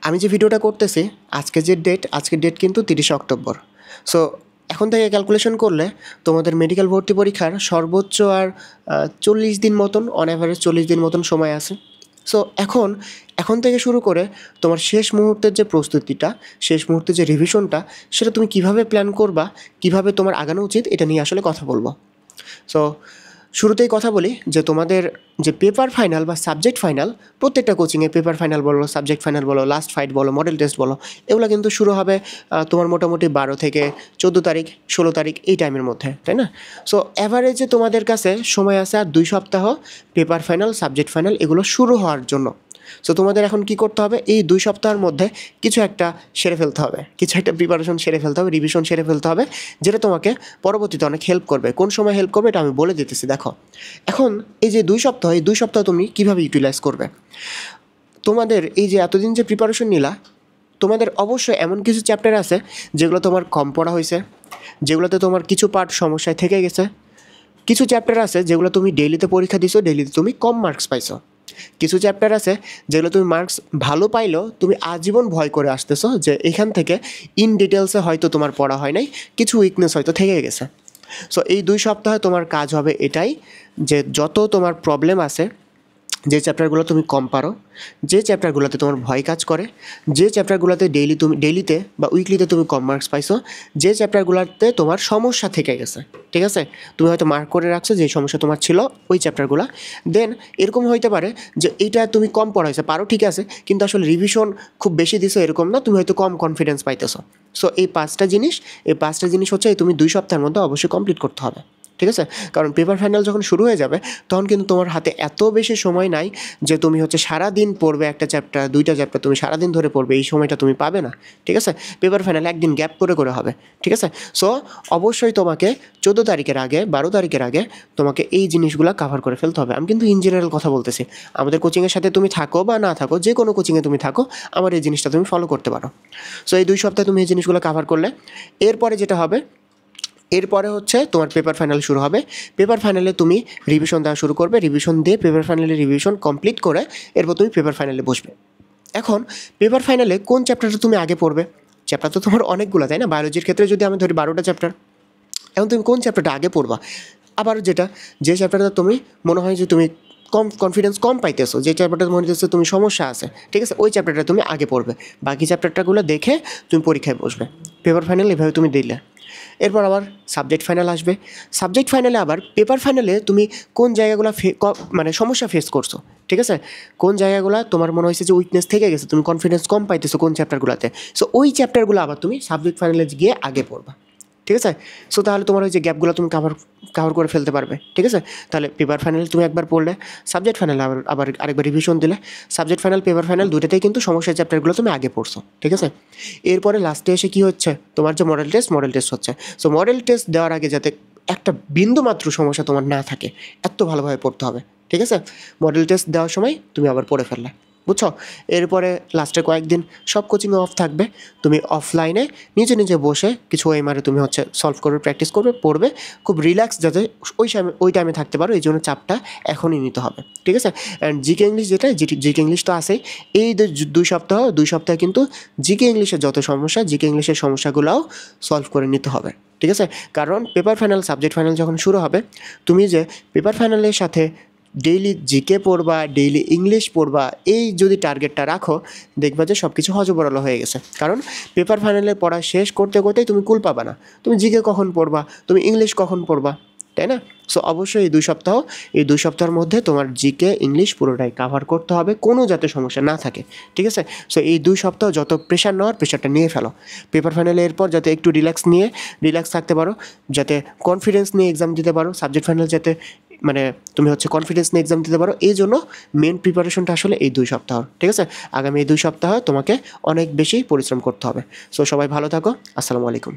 আমি যে ভিডিওটা করতেছি আজকের ডেট কিন্তু 30 অক্টোবর। সো এখন থেকে ক্যালকুলেশন করলে তোমাদের মেডিকেল ভর্তি পরীক্ষার সর্বোচ্চ আর 40 দিন মতন, অন অ্যাভারেজ 40 দিন মতন সময় আছে। সো এখন থেকে শুরু করে তোমার শেষ মুহূর্তের যে প্রস্তুতিটা, শেষ মুহূর্তের যে রিভিশনটা, সেটা তুমি কিভাবে প্ল্যান করবা, কিভাবে তোমার আগানো উচিত, এটা নিয়ে আসলে কথা বলবো। সো শুরুতেই কথা বলি যে তোমাদের যে পেপার ফাইনাল বা সাবজেক্ট ফাইনাল, প্রত্যেকটা কোচিংয়ে পেপার ফাইনাল বলো, সাবজেক্ট ফাইনাল বলো, লাস্ট ফাইট বলো, মডেল টেস্ট বলো, এগুলো কিন্তু শুরু হবে তোমার মোটামুটি 12 থেকে 14 তারিখ, 16 তারিখ এই টাইমের মধ্যে, তাই না? সো অ্যাভারেজে তোমাদের কাছে সময় আছে আর 2 সপ্তাহ পেপার ফাইনাল, সাবজেক্ট ফাইনাল এগুলো শুরু হওয়ার জন্য। সো তোমাদের এখন কী করতে হবে, এই 2 সপ্তাহের মধ্যে কিছু একটা সেরে ফেলতে হবে, কিছু একটা প্রিপারেশন সেরে ফেলতে হবে, রিভিশন সেরে ফেলতে হবে, যেটা তোমাকে পরবর্তীতে অনেক হেল্প করবে। কোন সময় হেল্প করবে এটা আমি বলে দিতেছি। দেখো, এখন এই যে 2 সপ্তাহ, এই 2 সপ্তাহ তুমি কীভাবে ইউটিলাইজ করবে? তোমাদের এই যে এতদিন যে প্রিপারেশন নিলা, তোমাদের অবশ্যই এমন কিছু চ্যাপ্টার আছে যেগুলো তোমার কম পড়া হয়েছে, যেগুলোতে তোমার কিছু পার্ট সমস্যায় থেকে গেছে। কিছু চ্যাপ্টার আছে যেগুলো তুমি ডেইলিতে পরীক্ষা দিছো, ডেইলিতে তুমি কম মার্কস পাইছো। কিছু চ্যাপ্টার আছে যেগুলো তুমি মার্কস ভালো পাইলেও তুমি আজীবন ভয় করে আসতেছো যে এখান থেকে ইন ডিটেলসে হয়তো তোমার পড়া হয় নাই, কিছু উইকনেস হয়তো থেকে গেছে। সো এই 2 সপ্তাহে তোমার কাজ হবে এটাই যে যত তোমার প্রবলেম আছে, যে চ্যাপ্টারগুলো তুমি কম পারো, যে চ্যাপ্টারগুলোতে তোমার ভয় কাজ করে, যে চ্যাপ্টারগুলোতে ডেইলিতে বা উইকলিতে তুমি কম মার্কস পাইছো, যে চ্যাপ্টারগুলোতে তোমার সমস্যা থেকে গেছে, ঠিক আছে, তুমি হয়তো মার্ক করে রাখছো যে সমস্যা তোমার ছিল ওই চ্যাপ্টারগুলো। দেন এরকম হইতে পারে যে এইটা তুমি কম পড়া হয়েছে, পারো ঠিক আছে, কিন্তু আসলে রিভিশন খুব বেশি দিছো এরকম না, তুমি হয়তো কম কনফিডেন্স পাইতেছো। সো এই 5টা জিনিস হচ্ছে এই তুমি 2 সপ্তাহের মধ্যে অবশ্যই কমপ্লিট করতে হবে, ঠিক আছে? কারণ পেপার ফাইনাল যখন শুরু হয়ে যাবে তখন কিন্তু তোমার হাতে এত বেশি সময় নাই যে তুমি হচ্ছে সারাদিন পড়বে একটা চ্যাপ্টার, 2টা চ্যাপ্টার তুমি সারাদিন ধরে পড়বে, এই সময়টা তুমি পাবে না, ঠিক আছে? পেপার ফাইনাল একদিন গ্যাপ করে হবে, ঠিক আছে? সো অবশ্যই তোমাকে 14 তারিখের আগে, 12 তারিখের আগে তোমাকে এই জিনিসগুলো কাভার করে ফেলতে হবে। আমি কিন্তু ইন জেনারেল কথা বলতেছি, আমাদের কোচিংয়ের সাথে তুমি থাকো বা না থাকো, যে কোনো কোচিংয়ে তুমি থাকো, আমার এই জিনিসটা তুমি ফলো করতে পারো। সো এই 2 সপ্তাহে তুমি এই জিনিসগুলো কাভার করলে এরপরে যেটা হবে, এরপরে হচ্ছে তোমার পেপার ফাইনাল শুরু হবে। পেপার ফাইনালে তুমি রিভিশন দেওয়া শুরু করবে, রিভিশন দিয়ে পেপার ফাইনালে রিভিশন কমপ্লিট করে এরপর তুমি পেপার ফাইনালে বসবে। এখন পেপার ফাইনালে কোন চ্যাপ্টারটা তুমি আগে পড়বে? চ্যাপ্টার তো তোমার অনেকগুলো, তাই না? বায়োলজির ক্ষেত্রে যদি আমি ধরি 12টা চ্যাপ্টার, এখন তুমি কোন চ্যাপ্টারটা আগে পড়বা? আবার যে চ্যাপ্টারটা তুমি মনে হয় যে তুমি কনফিডেন্স কম পাইতেছো, যে চ্যাপ্টারটা মনে হচ্ছে তুমি সমস্যা আছে, ঠিক আছে, ওই চ্যাপ্টারটা তুমি আগে পড়বে, বাকি চ্যাপ্টারটাগুলো দেখে তুমি পরীক্ষায় বসবে। পেপার ফাইনাল এভাবে তুমি দিলে। এরপর আবার সাবজেক্ট ফাইনাল আসবে। সাবজেক্ট ফাইনালে আবার পেপার ফাইনালে তুমি কোন জায়গাগুলো মানে সমস্যা ফেস করছো, ঠিক আছে, কোন জায়গাগুলো তোমার মনে হয়েছে যে উইকনেস থেকে গেছে, তুমি কনফিডেন্স কম পাইতেছো কোন চ্যাপ্টারগুলোতে, সো ওই চ্যাপ্টারগুলো আবার তুমি সাবজেক্ট ফাইনালে গিয়ে আগে পড়বা, ঠিক আছে? সো তাহলে তোমার ওই যে গ্যাপগুলো তুমি কাভার করে ফেলতে পারবে, ঠিক আছে? তাহলে পেপার ফাইনাল তুমি একবার পড়লে, সাবজেক্ট ফাইনাল আবার আরেকবার রিভিশন দিলে, সাবজেক্ট ফাইনাল পেপার ফাইনাল দুটোতেই কিন্তু সমস্যার চ্যাপ্টারগুলো তুমি আগে পড়ছো, ঠিক আছে? এরপরে লাস্টে এসে কী হচ্ছে, তোমার যে মডেল টেস্ট হচ্ছে। সো মডেল টেস্ট দেওয়ার আগে যাতে একটা বিন্দুমাত্র সমস্যা তোমার না থাকে, এত ভালোভাবে পড়তে হবে, ঠিক আছে? মডেল টেস্ট দেওয়ার সময় তুমি আবার পড়ে ফেললে, বুঝছো? এরপরে লাস্টে কয়েকদিন সব কোচিংয়ে অফ থাকবে, তুমি অফলাইনে নিজে বসে কিছু ওএমআরে তুমি হচ্ছে সলভ করবে, প্র্যাকটিস করবে, পড়বে, খুব রিল্যাক্স যাতে ওই টাইমে থাকতে পারো, এই জন্য চাপটা এখনই নিতে হবে, ঠিক আছে? And GK English GK English তো আছেই, এই 2 সপ্তাহে কিন্তু জিকে ইংলিশের যত সমস্যা, জিকে ইংলিশের সমস্যাগুলোও সলভ করে নিতে হবে, ঠিক আছে? কারণ পেপার ফাইনাল, সাবজেক্ট ফাইনাল যখন শুরু হবে, তুমি যে পেপার ফাইনালের সাথে ডেইলি জিকে পড়বা, ডেইলি ইংলিশ পড়বা, এই যদি টার্গেটটা রাখো, দেখবা যে সব কিছু হজবরল হয়ে গেছে। কারণ পেপার ফাইনালে পড়া শেষ করতেই তুমি কুল পাবা না, তুমি জিকে কখন পড়বা, তুমি ইংলিশ কখন পড়বা, তাই না? সো অবশ্যই এই 2 সপ্তাহের মধ্যে তোমার জিকে ইংলিশ পুরোটাই কাভার করতে হবে, কোনো যাতে সমস্যা না থাকে, ঠিক আছে? সো এই 2 সপ্তাহ যত প্রেশার নেওয়ার প্রেশারটা নিয়ে ফেলো। পেপার ফাইনালে এরপর যাতে একটু রিল্যাক্স থাকতে পারো, যাতে কনফিডেন্স নিয়ে এক্সাম দিতে পারো, সাবজেক্ট ফাইনাল যাতে মানে তুমি হচ্ছে কনফিডেন্স নিয়ে এক্সাম দিতে পারো, এই জন্য মেন প্রিপারেশনটা আসলে এই 2 সপ্তাহ, ঠিক আছে? আগামী এই 2 সপ্তাহ তোমাকে অনেক বেশি পরিশ্রম করতে হবে। সো সবাই ভালো থাকো, আসসালামু আলাইকুম।